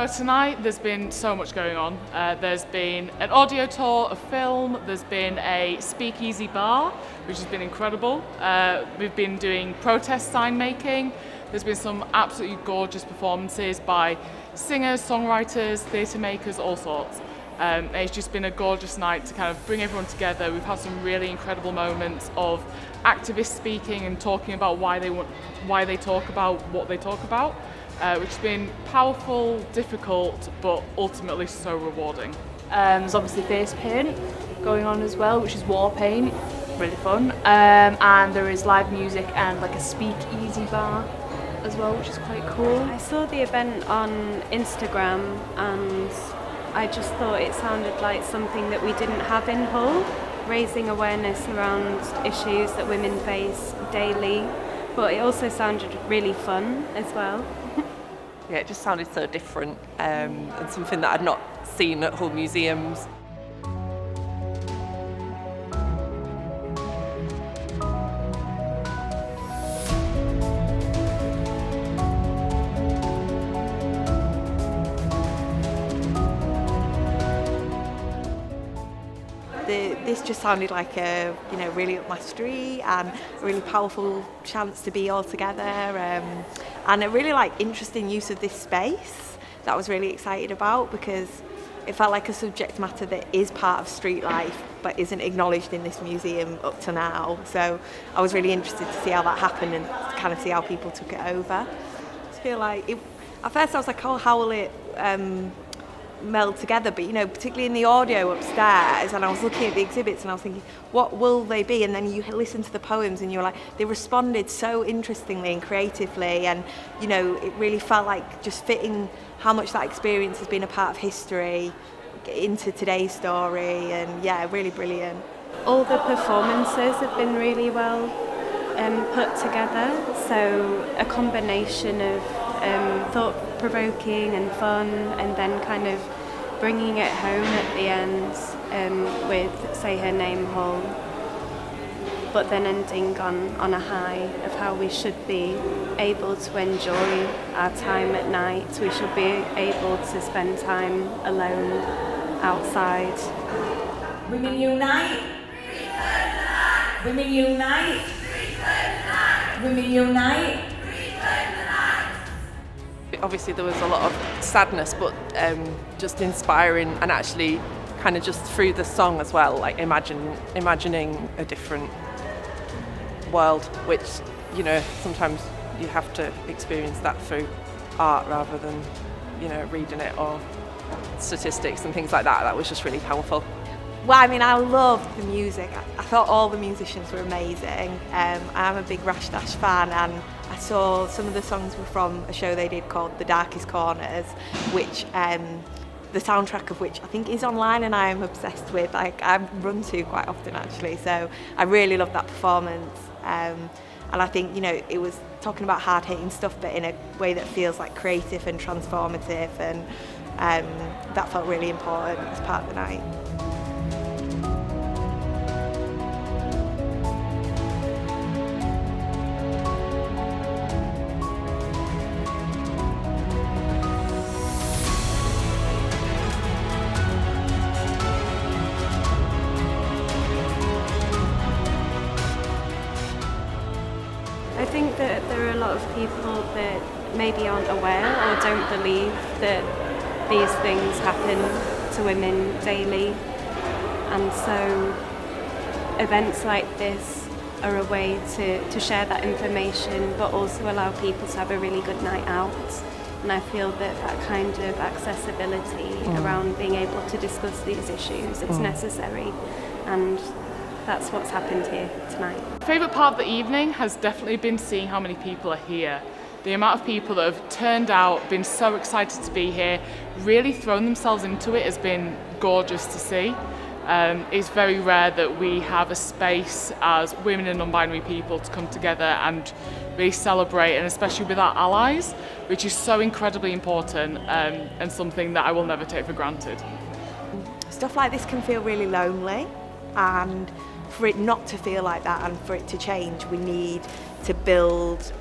So tonight there's been so much going on. There's been an audio tour, a film, there's been a speakeasy bar, which has been incredible. We've been doing protest sign making. There's been some absolutely gorgeous performances by singers, songwriters, theatre makers, all sorts. It's just been a gorgeous night to kind of bring everyone together. We've had some really incredible moments of activists speaking and talking about why they talk about what they talk about, which has been powerful, difficult, but ultimately so rewarding. There's obviously face paint going on as well, which is war paint, really fun. And there is live music and like a speakeasy bar as well, which is quite cool. I saw the event on Instagram and I just thought it sounded like something that we didn't have in Hull, raising awareness around issues that women face daily, but it also sounded really fun as well. Yeah, it just sounded so different and something that I'd not seen at Hull museums. This just sounded like a, really up my street and a really powerful chance to be all together, and a really interesting use of this space that I was really excited about, because it felt like a subject matter that is part of street life but isn't acknowledged in this museum up to now. So I was really interested to see how that happened and to kind of see how people took it over. I just feel like at first I was like, oh, how will it meld together, but particularly in the audio upstairs, and I was looking at the exhibits and I was thinking, what will they be? And then you listen to the poems and you're like, they responded so interestingly and creatively, and it really felt like just fitting how much that experience has been a part of history into today's story, and yeah, really brilliant. All the performances have been really well put together, so a combination of thought-provoking and fun, and then kind of bringing it home at the end with Say Her Name Hull, but then ending on a high of how we should be able to enjoy our time at night. We should be able to spend time alone outside. Women unite! Women unite! Women unite! Obviously there was a lot of sadness, but just inspiring, and actually kind of just through the song as well, like imagining a different world, which sometimes you have to experience that through art rather than reading it, or statistics and things like that. That was just really powerful. Well, I loved the music. I thought all the musicians were amazing. I'm a big Rash fan, and I saw some of the songs were from a show they did called The Darkest Corners, which the soundtrack of which I think is online and I am obsessed with. I run to quite often actually, so I really loved that performance. And I think it was talking about hard-hitting stuff, but in a way that feels like creative and transformative, and that felt really important as part of the night. I think that there are a lot of people that maybe aren't aware or don't believe that these things happen to women daily, and so events like this are a way to share that information, but also allow people to have a really good night out. And I feel that kind of accessibility around being able to discuss these issues, it's necessary, and that's what's happened here tonight. My favourite part of the evening has definitely been seeing how many people are here. The amount of people that have turned out, been so excited to be here, really thrown themselves into it has been gorgeous to see. It's very rare that we have a space as women and non-binary people to come together and really celebrate, and especially with our allies, which is so incredibly important, and something that I will never take for granted. Stuff like this can feel really lonely, and for it not to feel like that and for it to change, we need to build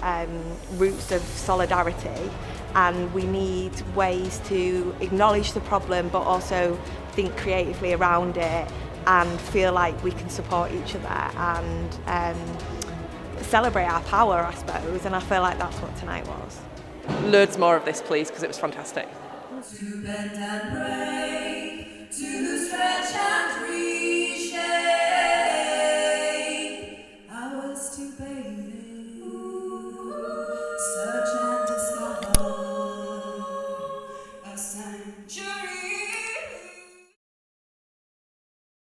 roots of solidarity and we need ways to acknowledge the problem but also think creatively around it and feel like we can support each other and celebrate our power, I suppose, and I feel like that's what tonight was. Loads more of this, please, because it was fantastic. To bend and break, to stretch and reshape. I was too big.